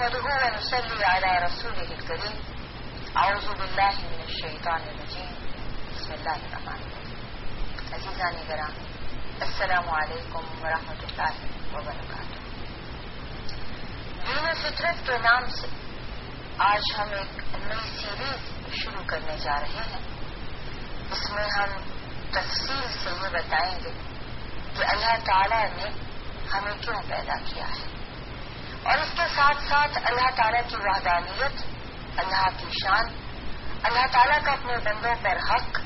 نحمده ونصلي على رسوله الكريم اعوذ بالله من الشیطان الرجیم بسم اللہ الرحمن الرحیم. عزیزان گرامی السلام علیکم ورحمۃ اللہ وبرکاتہ. دین و فطرت کے نام سے آج ہم ایک نئی سیریز شروع کرنے جا رہے ہیں. اس میں ہم تفصیل سے یہ بتائیں گے کہ اللہ تعالیٰ نے ہمیں کیوں پیدا کیا ہے، اور اس کے ساتھ ساتھ اللہ تعالیٰ کی وحدانیت، اللہ کی شان، اللہ تعالیٰ کا اپنے بندوں پر حق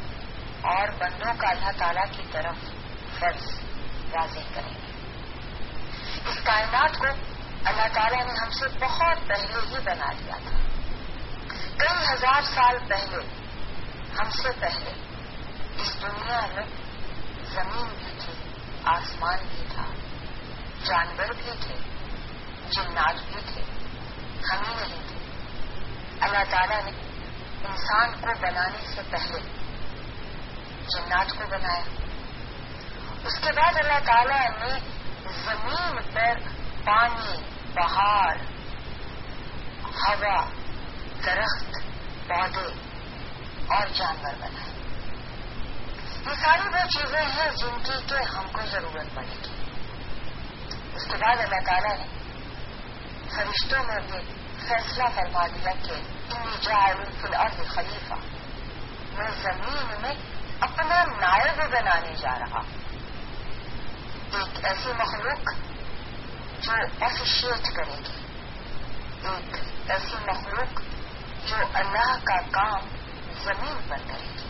اور بندوں کا اللہ تعالیٰ کی طرف فرض واضح کریں گے. اس کائنات کو اللہ تعالیٰ نے ہم سے بہت پہلے ہی بنا لیا تھا. کئی ہزار سال پہلے، ہم سے پہلے اس دنیا میں زمین بھی تھی، آسمان بھی تھا، جانور بھی تھے، جنات بھی تھے، ہم ہی نہیں تھے. اللہ تعالیٰ نے انسان کو بنانے سے پہلے جنات کو بنایا. اس کے بعد اللہ تعالیٰ نے زمین پر پانی، پہاڑ، ہوا، درخت، پودے اور جانور بنائے. یہ ساری وہ چیزیں ہیں جن کی کہ ہم کو ضرورت پڑے گی. اس کے بعد اللہ تعالیٰ نے فرشتوں میں بھی فیصلہ فرما دیا کہ انی جاعل فی الارض خلیفہ، میں زمین میں اپنا نائب بنانے جا رہا. ایک ایسی مخلوق جو افیشیٹ کرے گی، ایک ایسی مخلوق جو اللہ کا کام زمین پر کرے گی.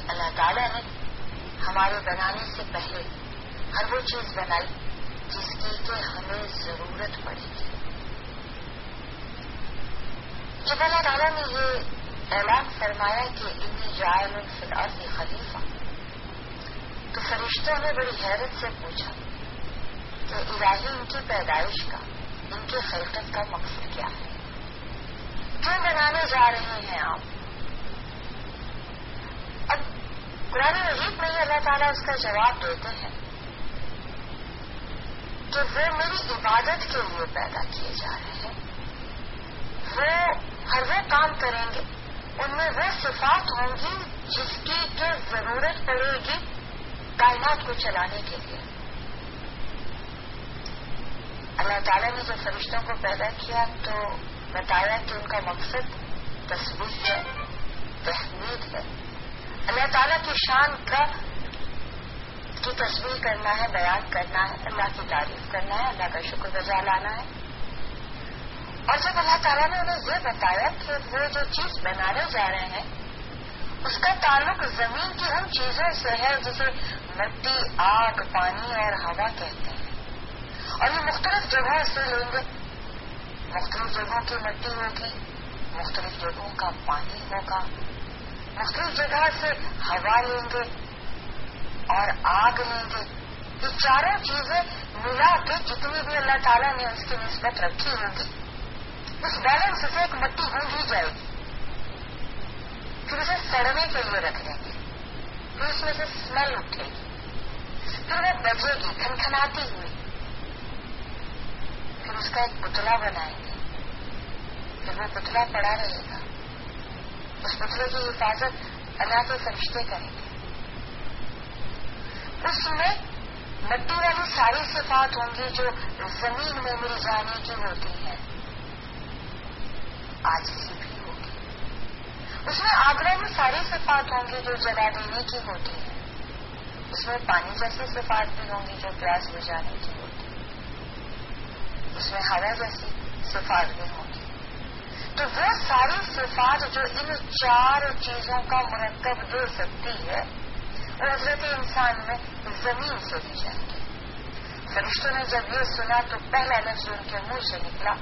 اللہ تعالیٰ نے ہمارے بنانے سے پہلے ہر وہ چیز بنائی جس کی کہ ہمیں ضرورت پڑے گی. جب اللہ تعالیٰ نے یہ اعلان فرمایا کہ انی جاعل فی الارض خلیفہ، تو فرشتوں نے بڑی حیرت سے پوچھا کہ الہی ان کی پیدائش کا، ان کی خلقت کا مقصد کیا ہے، کیوں بنانے جا رہے ہیں آپ؟ اب قرآن مجید میں اللہ تعالیٰ اس کا جواب دیتے ہیں کہ وہ میری عبادت کے لیے پیدا کیے جا رہے ہیں. وہ ہر وہ کام کریں گے، ان میں وہ صفات ہوں گی جس کی کہ ضرورت پڑے گی کائنات کو چلانے کے لیے. اللہ تعالیٰ نے جب فرشتوں کو پیدا کیا تو بتایا کہ ان کا مقصد تسبیح ہے، تحمید ہے، اللہ تعالیٰ کی شان کی تسبیح کرنا ہے، بیان کرنا ہے، اللہ کی تعریف کرنا ہے، اللہ کا شکر بجا لانا ہے. اور جب اللہ تعالیٰ نے انہیں یہ بتایا کہ وہ جو چیز بنانے جا رہے ہیں اس کا تعلق زمین کی ان چیزوں سے ہے جسے مٹی، آگ، پانی اور ہوا کہتے ہیں، اور یہ مختلف جگہوں سے لیں گے. مختلف جگہوں کی مٹی ہوگی، مختلف جگہوں کا پانی ہوگا، مختلف جگہ سے ہوا لیں گے اور آگ لیں گے. یہ چاروں چیزیں ملا کے جتنی بھی اللہ تعالیٰ نے اس کی نسبت رکھی ہوگی، اس بیلنس سے ایک مٹی ہو ہی جائے گی. پھر اسے سڑنے کے لیے رکھ دیں گے، پھر اس میں سے اسمیل اٹھے گی، پھر وہ بجے گی کھنکھناتی ہوئی. پھر اس کا ایک پتلا بنائیں گے، پھر وہ پتلا پڑا رہے گا. اس پتلے کی حفاظت اللہ کے فرشتے کریں گے. اس میں مٹی والی ساری صفات ہوں گی جو زمین میں مل جانے کی ہوتی ہیں، عاجزی بھی ہوگی. اس میں آگ والی ساری صفات ہوں گی جو جلا دینے کی ہوتی ہیں. اس میں پانی جیسی صفات بھی ہوں گی جو پیاس بجھانے کی ہوتی ہے. اس میں ہوا جیسی صفات بھی ہوں گی. تو وہ ساری صفات جو ان چار چیزوں کا مرکب دے سکتی ہے وہ حضرت انسان میں زمین سے دی جائے گی. فرشتوں نے جب یہ سنا تو پہلا لفظ ان کے منہ سے نکلا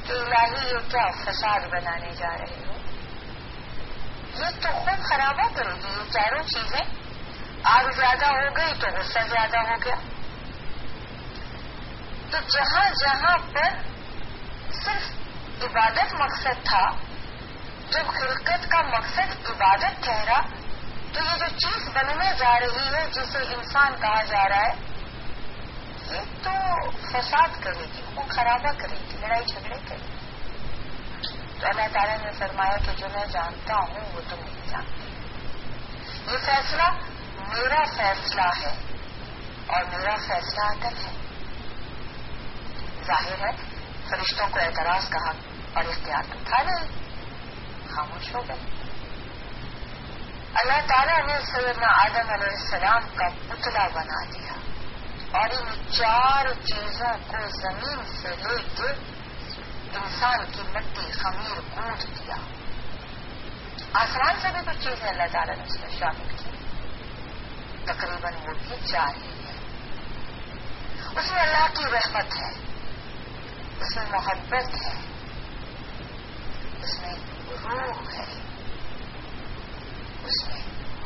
کہ الہی یہ کیا فساد بنانے جا رہے ہو، یہ تو خود خرابہ کرے گی. یہ چاروں چیزیں، آگ زیادہ ہو گئی تو غصہ زیادہ ہو گیا. تو جہاں جہاں پر صرف عبادت مقصد تھا، جب خلقت کا مقصد عبادت ٹھہرا تو یہ جو چیز بننے جا رہی ہے جسے انسان کہا جا رہا ہے گی تو فساد کرے گی، خون خرابہ کرے گی، لڑائی جھگڑے کرے گی. تو اللہ تعالیٰ نے فرمایا کہ جو میں جانتا ہوں وہ تم نہیں جانتے. یہ فیصلہ میرا فیصلہ ہے اور میرا فیصلہ عدل ہے. ظاہر ہے فرشتوں کو اعتراض کا حق اور اختیار تو تھا نہیں، خاموش ہو گئے. اللہ تعالیٰ نے سیدنا آدم علیہ السلام کا پتلا بنا دیا اور ان 4 چیزوں کو زمین سے لے کے انسان کی مٹی خمیر گونج دیا. آسمان سے بھی کچھ چیزیں اللہ تعالیٰ نے اس میں شامل کی، تقریباً وہ بھی 4 ہی ہے. اس میں اللہ کی رحمت ہے، اس میں محبت ہے، اس میں روح ہے، اس میں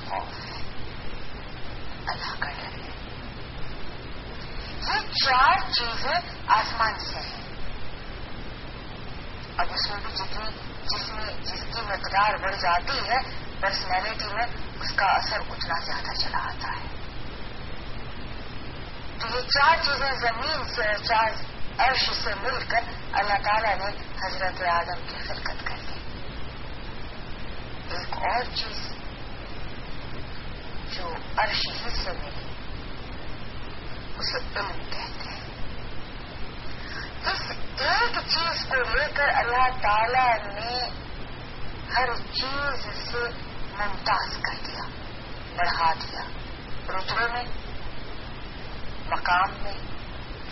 خوف ہے، اللہ کا ڈر ہے. یہ 4 چیزیں آسمان سے ہیں. اب اس میں بھی جس کی مقدار بڑھ جاتی ہے پرسنالٹی میں اس کا اثر اتنا زیادہ چلا آتا ہے. تو یہ 4 چیزیں زمین سے اور 4 عرش سے مل کر اللہ تعالیٰ نے حضرت آدم کی خلقت کر دی. ایک اور چیز جو عرش ہی سے ملی اسے علم کہتے ہیں. اس ایک چیز کو لے کر اللہ تعالیٰ نے ہر چیز سے ممتاز کر دیا، بڑھا دیا رتبے میں، مقام میں.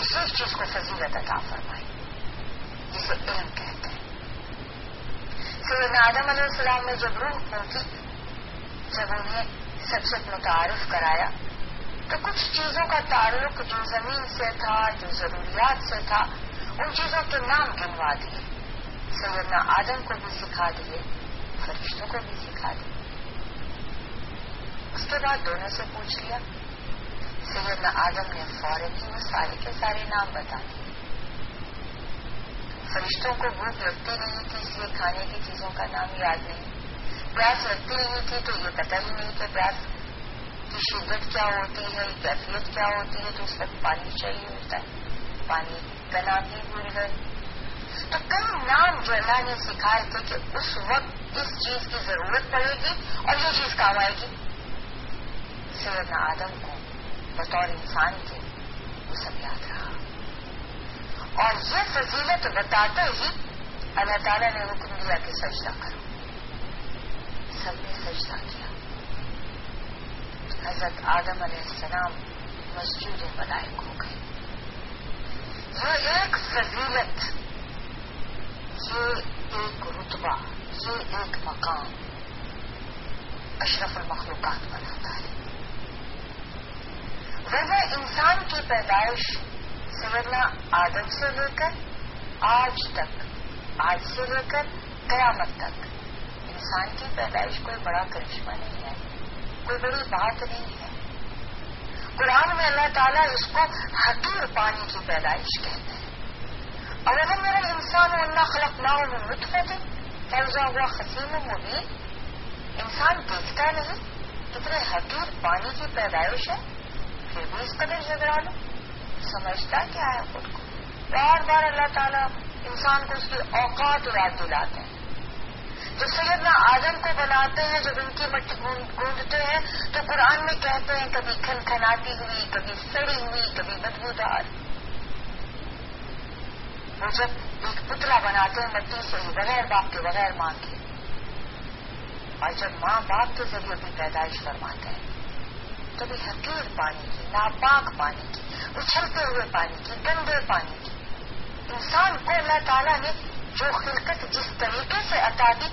اس ایک چیز کو فضیلت عطا فرمائی جسے علم کہتے ہیں. سیدنا آدم علیہ السلام نے جب روح پھونکی، جب انہیں سب سے متعارف کرایا تو کچھ چیزوں کا تعلق جو زمین سے تھا، جو ضروریات سے تھا، ان چیزوں کے نام گنوا دیے. سیدنا آدم کو بھی سکھا دیے، فرشتوں کو بھی سکھا دیے. اس کے بعد دونوں سے پوچھ لیا. سیدنا آدم نے فوراً ہی وہ سارے کے سارے نام بتا دیے. فرشتوں کو بھوک لگتی نہیں تھی اس لیے کھانے کی چیزوں کا نام یاد نہیں. پیاس لگتی نہیں تھی تو یہ پتہ ہی نہیں کہ پیاس کی شدت کیا ہوتی ہے، کیفیت کیا ہوتی ہے. تو اس وقت پانی چاہیے ہوتا ہے، پانی کا نام ہی بھول گئے. تو کئی نام جو اللہ نے سکھائے تھے کہ اس وقت اس چیز کی ضرورت پڑے گی اور یہ چیز کام آئے گی. سیدنا آدم کو بطور انسان کے وہ سب یاد رہا. اور یہ فضیلت بتاتے ہی اللہ تعالیٰ نے حکم دیا کہ سجدہ کرو. سب نے سجدہ کیا. حضرت آدم علیہ السلام مسجود ملائک ہو گئے. یہ ایک فضیلت، یہ ایک رتبہ، یہ ایک مقام اشرف المخلوقات بناتا ہے. ویسے انسان کی پیدائش سیدنا آدم سے لے کر آج سے لے کر قیامت تک انسان کی پیدائش کوئی بڑا کرشمہ نہیں ہے، کوئی بڑی بات نہیں ہے. قرآن میں اللہ تعالیٰ اس کو حقیر پانی کی پیدائش کہتے ہیں. اور اگر میرا انسان اللہ خلقناہ من نطفۃ فاذا هو خصیم مبین، انسان دیکھتا نہیں کتنے حقیر پانی کی پیدائش ہے، پھر بھی اس قدر جھگڑا لو. سمجھتا کیا ہے خود کو. بار بار اللہ تعالیٰ انسان کو اس کی اوقات یاد دلاتے ہیں. جب سیدنا آدم کو بناتے ہیں، جب ان کی مٹی گوندتے ہیں تو قرآن میں کہتے ہیں کبھی کھنکھناتی ہوئی، کبھی سڑی ہوئی، کبھی بدبودار. وہ جب ایک پتلا بناتے ہیں مٹی سے ہی، بغیر باپ کے، بغیر ماں کے، اور جب ماں باپ کے ذریعے بھی پیدائش فرماتے ہیں تو بھی حقیر پانی کی، ناپاک پانی کی، اچھلتے ہوئے پانی کی، گندے پانی کی. انسان کو اللہ تعالیٰ نے جو خلقت جس طریقے سے عطا دی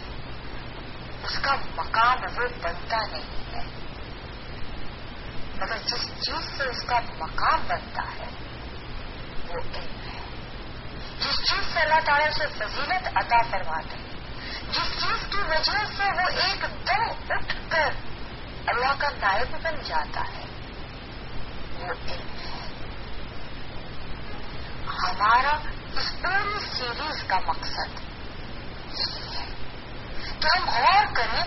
اس کا مقام وہ بنتا نہیں ہے، مگر جس چیز سے اس کا مقام بنتا ہے وہ علم ہے. جس چیز سے اللہ تعالیٰ سے فضیلت عطا فرماتے ہیں، جس چیز کی وجہ سے وہ ایک دم اٹھ کر اللہ کا نائب بن جاتا ہے، وہ علم ہے. ہمارا اس پوری سیریز کا مقصد یہی ہے کہ ہم غور کریں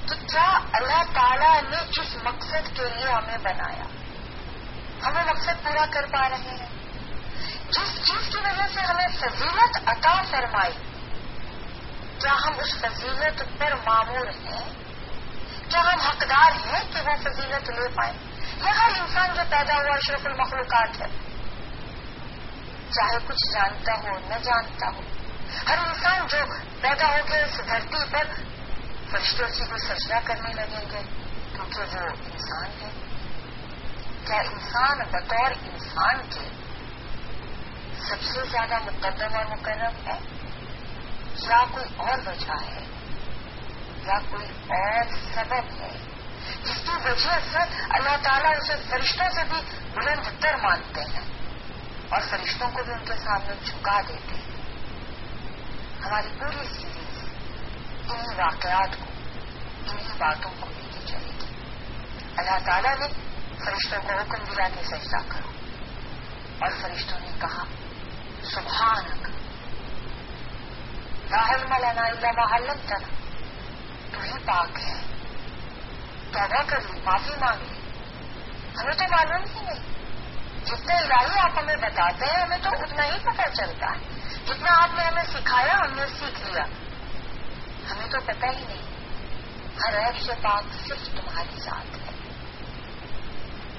کہ کیا اللہ تعالیٰ نے جس مقصد کے لیے ہمیں بنایا ہم وہ مقصد پورا کر پا رہے ہیں؟ جس چیز کی وجہ سے ہمیں فضیلت عطا فرمائی، کیا ہم اس فضیلت پر مامور ہیں؟ کیا ہم حقدار ہیں کہ وہ فضیلت لے پائیں؟ یا ہر انسان جو پیدا ہوا اشرف المخلوقات ہے، چاہے کچھ جانتا ہو نہ جانتا ہو، ہر انسان جو پیدا ہو کے اس دھرتی پر فرشتے اسی کو سجدہ کرنے لگیں گے کیونکہ وہ انسان ہے؟ کیا انسان بطور انسان کے سب سے زیادہ مقدم اور مکرم ہے، یا کوئی اور وجہ ہے، یا کوئی اور سبب ہے جس کی وجہ سے اللہ تعالیٰ اسے فرشتوں سے بھی بلند تر مانتے ہیں اور فرشتوں کو بھی ان کے سامنے جھکا دیتے ہیں؟ ہماری پوری سیریز انہی واقعات کو، انہی باتوں کو لے کے چلے گی۔ اللہ تعالیٰ نے فرشتوں کو حکم دیا کہ سجدہ کرو، اور فرشتوں نے کہا سبحانک لا علم لنا الا ما علمتنا، تو ہی پاک ہے، توبہ کر لی، معافی مانگ لی، ہمیں تو معلوم ہی نہیں، جتنا الہی آپ ہمیں بتاتے ہیں ہمیں تو اتنا ہی پتہ چلتا ہے، جتنا آپ نے ہمیں سکھایا ہم نے سیکھ لیا، ہمیں تو پتہ ہی نہیں، ہر عیب سے پاک صرف تمہاری ذات ہے۔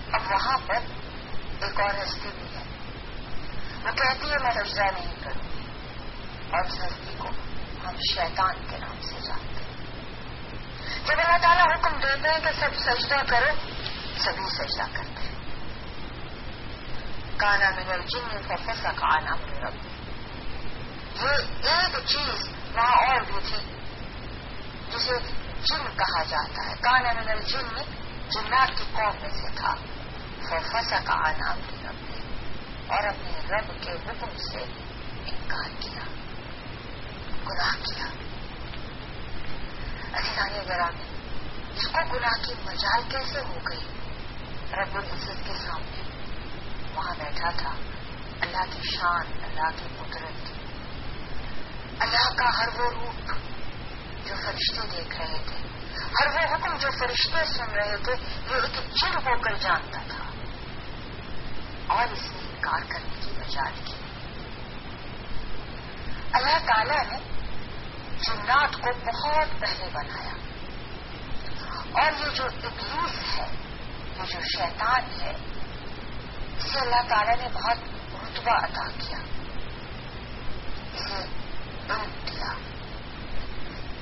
اب وہاں پر ایک اور ہستی بھی ہے، وہ کہتی ہے میں سجدہ نہیں کروں گی، اور اس ہستی کو ہم شیطان کے نام سے جانتے ہیں۔ جب اللہ تعالیٰ حکم دیتے ہیں کہ سب سجدہ کرو، سبھی سجدہ کرتے ہیں۔ کانا من الجن ففسق عن امر ربہ، یہ ایک چیز وہاں اور بھی تھی جسے جن کہا جاتا ہے، کانا من الجن جنات کی قوم میں سے تھا، ففسق عن امر ربہ، اور اپنے رب کے حکم سے انکار کیا، گناہ کیا۔ عزیزان گرامی، اس کو گناہ کی مجال کیسے ہو گئی؟ رب العزت کے سامنے وہاں بیٹھا تھا، اللہ کی شان، اللہ کی قدرت، اللہ کا ہر وہ روپ جو فرشتے دیکھ رہے تھے، ہر وہ حکم جو فرشتے سن رہے تھے، یہ ایک چڑ ہو کر جانتا تھا، اور اس نے انکار کرنے کی مجال کی۔ اللہ تعالیٰ نے جنات کو بہت پہلے بنایا، اور یہ جو ابلیس ہے، یہ جو شیطان ہے، اسے اللہ تعالیٰ نے بہت رتبہ عطا کیا، اسے علم دیا۔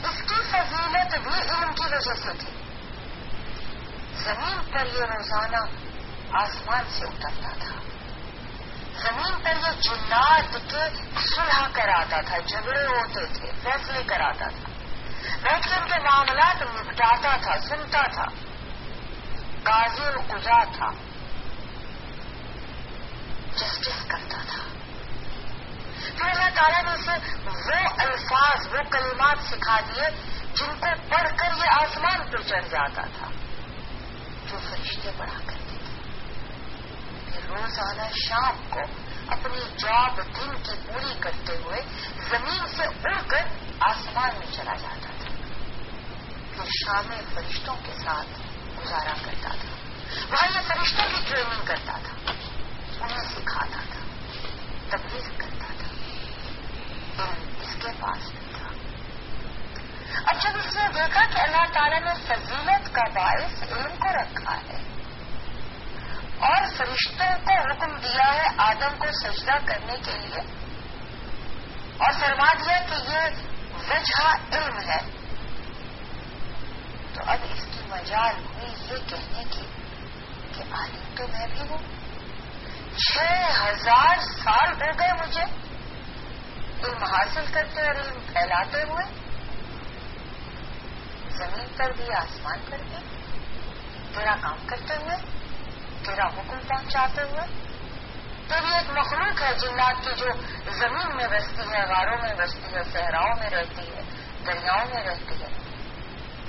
اس کی فضیلت بھی علم کی وجہ سے تھی۔ زمین پر یہ روزانہ آسمان سے اترتا تھا، زمین پر یہ جنات کے صلح کراتا تھا، جھگڑے ہوتے تھے، فیصلے کراتا تھا، بیٹھ کے ان کے معاملات نپٹاتا تھا، سنتا تھا، قاضی القضا تھا، جسٹس کرتا تھا۔ پھر اللہ تعالیٰ نے اسے وہ الفاظ، وہ کلمات سکھا دیے جن کو پڑھ کر یہ آسمان پہ چڑھ جاتا تھا، جو فرشتے پڑھا کرتے تھے۔ پھر روزانہ شام کو اپنی جاب دن کی پوری کرتے ہوئے زمین سے اڑ کر آسمان میں چلا جاتا تھا، پھر شام فرشتوں کے ساتھ گزارا کرتا تھا، وہاں یہ فرشتوں کی ٹریننگ کرتا تھا، انہیں سکھاتا تھا، تبلیغ کرتا تھا، علم اس کے پاس بھی تھا۔ اب جب اس نے دیکھا کہ اللہ تعالیٰ نے فضیلت کا باعث علم کو رکھا ہے اور فرشتوں کو حکم دیا ہے آدم کو سجدہ کرنے کے لیے، اور فرما دیا کہ یہ وجہ علم ہے، تو اب اس کی مجال ہوئی یہ کہنے کی کہ عالم تو میں بھی ہوں، 6000 سال ہو گئے مجھے علم حاصل کرتے اور علم پھیلاتے ہوئے، زمین پر بھی آسمان پر بھی تیرا کام کرتے ہوئے، تیرا حکم پہنچاتے ہوئے۔ تیری ایک مخلوق ہے جنات کی جو زمین میں بستی ہے، غاروں میں بستی ہے، صحراؤں میں رہتی ہے، دریاؤں میں رہتی ہے،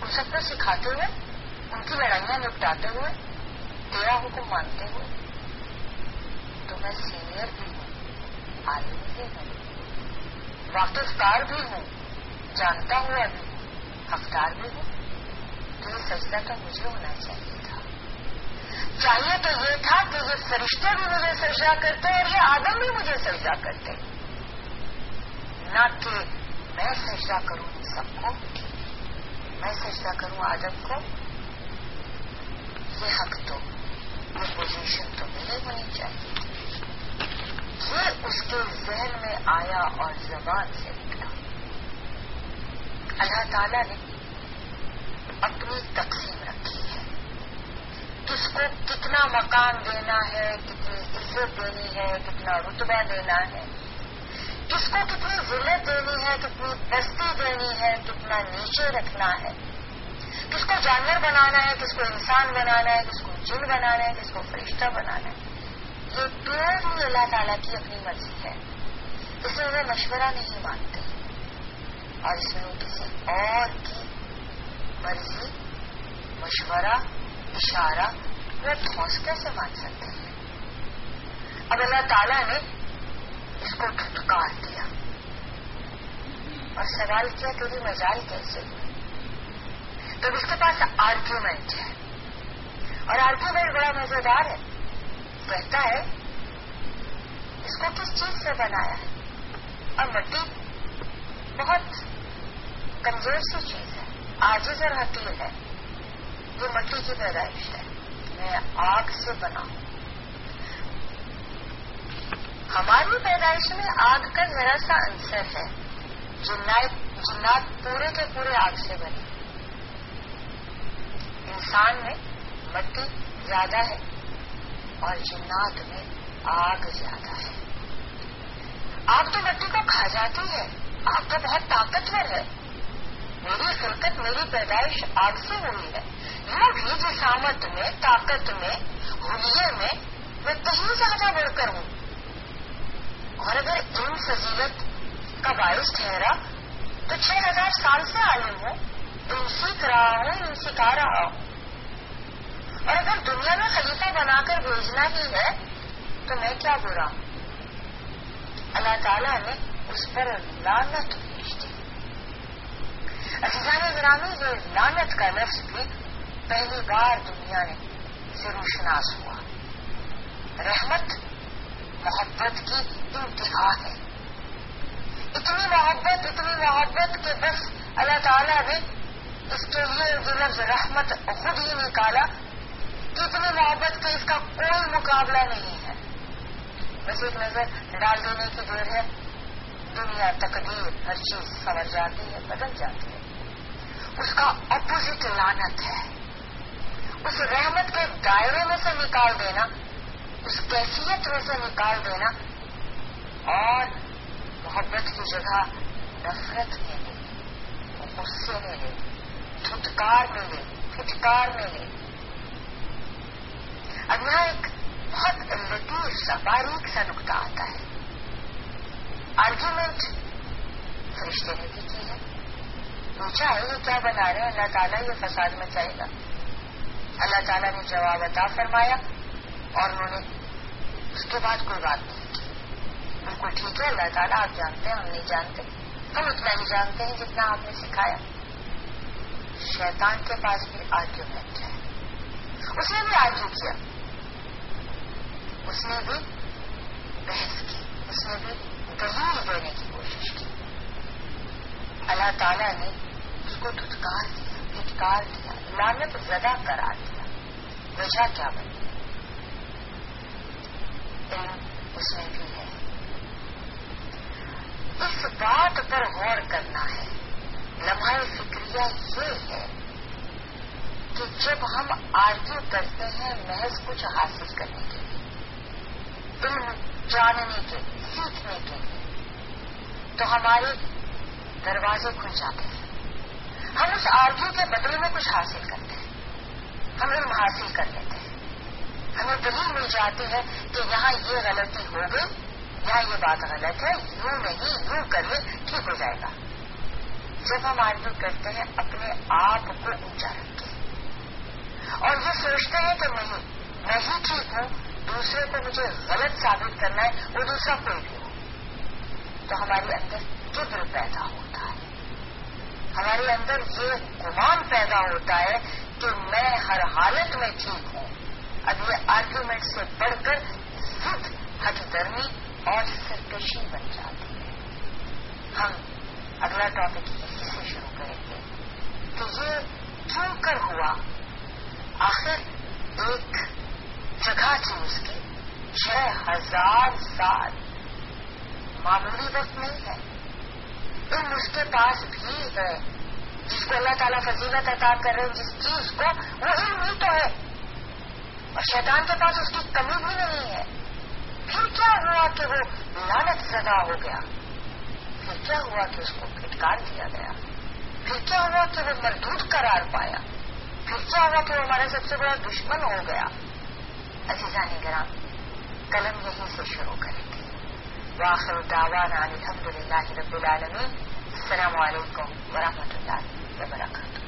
ان سب کو سکھاتے ہوئے، ان کی لڑائیاں نپٹاتے ہوئے، تیرا حکم مانتے ہوئے، تو میں سینئر بھی ہوں، عالم بھی ہوں، واقف کار بھی ہوں، جانتا ہوا بھی ہوں، حقدار بھی ہوں، تو یہ سجدہ تو مجھے ہونا چاہیے تھا۔ چاہیے تو یہ تھا کہ یہ فرشتے بھی مجھے سجدہ کرتے اور یہ آدم بھی مجھے سجدہ کرتے، نہ کہ میں سجدہ کروں ان سب کو، میں سجدہ کروں آدم کو۔ یہ حق تو، یہ پوزیشن تو نہیں ہونی چاہیے۔ یہ اس کے ذہن میں آیا اور زبان سے نکلا۔ اللہ تعالیٰ نے اپنی تقسیم رکھی ہے، کس کو کتنا مقام دینا ہے، کتنی عزت دینی ہے، کتنا رتبہ دینا ہے، کس کو کتنی ذلت دینی ہے، کتنی پستی دینی ہے، کتنا نیچے رکھنا ہے، کس کو جانور بنانا ہے، کس کو انسان بنانا ہے، کس کو جن بنانا ہے، کس کو فرشتہ بنانا ہے۔ یہ پیورلی اللہ تعالیٰ کی اپنی مرضی ہے، اس میں وہ مشورہ نہیں مانتے، اور اس میں وہ کسی اور کی مرضی، مشورہ، اشارہ وہ ٹھوس کیسے مان سکتے ہیں؟ اب اللہ تعالیٰ نے اس کو دھتکار دیا اور سوال کیا تیری مجال کیسے ہوئی؟ تو اس کے پاس آرگیومنٹ ہے، اور آرگیومنٹ بڑا مزیدار ہے۔ کہتا ہے اس کو کس چیز سے بنایا ہے؟ اور مٹی بہت کمزور سی چیز ہے، عاجز اور حقیر ہے، یہ مٹی کی پیدائش ہے، میں آگ سے بنا ہوں۔ ہماری پیدائش میں آگ کا ذرا سا عنصر ہے، جنات پورے کے پورے آگ سے بنے، انسان میں مٹی زیادہ ہے اور جنات میں آگ زیادہ ہے۔ آگ تو مٹی کو کھا جاتی ہے، آگ تو بہت طاقتور ہے، میری خلقت، میری پیدائش آگ سے ہوئی ہے، یوں بھی جسامت میں، طاقت میں، حلیے میں میں کہیں زیادہ بڑھ کر ہوں، اور اگر علم فضیلت کا باعث ٹھہرا تو 6000 سال سے عالم ہوں، علم سیکھ رہا ہوں، علم سکھا رہا ہوں، اور اگر دنیا میں خلیفہ بنا کر بھیجنا ہی ہے تو میں کیا برا ہوں؟ اللہ تعالیٰ نے اس پر لعنت بھیج دی۔ عزیزان گرامی، یہ لعنت کا لفظ بھی پہلی بار دنیا نے سے روشناس ہوا۔ رحمت محبت کی انتہا ہے، اتنی محبت کہ بس اللہ تعالیٰ نے اس کے لیے یہ لفظ رحمت خود ہی نکالا، اتنی محبت کہ اس کا کوئی مقابلہ نہیں ہے۔ بس ایک نظر ڈال دینے کی دیر ہے، دنیا، تقدیر، ہر چیز سنور جاتی ہے، بدل جاتی ہے۔ اس کا اپوزٹ لعنت ہے، اس رحمت کے دائرے میں سے نکال دینا، اس کیفیت میں سے نکال دینا، اور محبت کی جگہ نفرت میں لے، غصے میں لے، دھتکار میں لے، پھٹکار میں لے۔ اب یہاں ایک بہت لطیف سا، باریک سا نقطہ آتا ہے۔ آرگیومنٹ فرشتے نے بھی کی ہے، پوچھا ہے یہ کیا بنا رہے ہیں اللہ تعالیٰ، یہ فساد مچائے گا۔ اللہ تعالیٰ نے جواب عطا فرمایا، اور انہوں نے اس کے بعد کوئی بات نہیں کی۔ بالکل ٹھیک ہے اللہ تعالیٰ، آپ جانتے ہیں، ہم نہیں جانتے، ہم اتنا ہی جانتے ہیں جتنا آپ نے سکھایا۔ شیطان کے پاس بھی آرگیومنٹ ہے، اس نے بھی آرگیو کیا، اس نے بھی بحث کی، اس نے بھی دلیل دینے کی کوشش کی۔ اللہ تعالیٰ نے اس کو دھتکار دیا، پھٹکار دیا، لعنت زدہ قرار دیا۔ وجہ کیا بنی؟ علم اس میں بھی ہے۔ اس بات پر غور کرنا ہے، لمحہ فکریہ یہ ہے کہ جب ہم آرگیو کرتے ہیں محض کچھ حاصل کرنے کے لیے، علم جاننے کے لیے، سیکھنے کے لیے، تو ہمارے دروازے کھل جاتے ہیں، ہم اس آرگیو کے بدلے میں کچھ حاصل کرتے ہیں، ہم علم حاصل کر لیتے ہیں، ہمیں دلیل مل جاتی ہے کہ یہاں یہ غلطی ہو گئی، یہاں یہ بات غلط ہے، یوں نہیں یوں کر لیں ٹھیک ہو جائے گا۔ جب ہم آرگیو کرتے ہیں اپنے آپ کو اونچا رکھ کے، اور یہ سوچتے ہیں کہ نہیں میں ہی ٹھیک ہوں، دوسرے کو مجھے غلط ثابت کرنا ہے، وہ دوسرا کوئی بھی ہو، تو ہمارے اندر کبر پیدا ہوتا ہے، ہمارے اندر یہ گمان پیدا ہوتا ہے کہ میں ہر حالت میں ٹھیک ہوں، اب یہ آرگیومنٹ سے بڑھ کر ضد، ہٹ درمی اور سرکشی بن جاتی ہے. ہم اگلا ٹاپک اسی سے شروع کریں گے کہ یہ کیوں کر ہوا. آخر ایک جگہ تھی اس کی 6000 سال، معمولی وقت نہیں ہے. علم اس کے پاس بھی ہے، جس کو اللہ تعالیٰ فضیلت عطا کر رہے ہیں جس چیز کو، وہ علم ہی تو ہے. اور شیطان کے پاس اس کی کمی بھی نہیں ہے. پھر کیا ہوا کہ وہ لعنت زدہ ہو گیا؟ پھر کیا ہوا کہ اس کو پھٹکار دیا گیا؟ پھر کیا ہوا کہ وہ مردود قرار پایا؟ پھر کیا ہوا کہ وہ ہمارا سب سے بڑا دشمن ہو گیا؟ عزیزان گرام، قلم یہیں سے شروع کریں گے. وآخر دعوانا ان الحمدللہ رب العالمین. السلام علیکم ورحمۃ اللہ وبرکاتہ.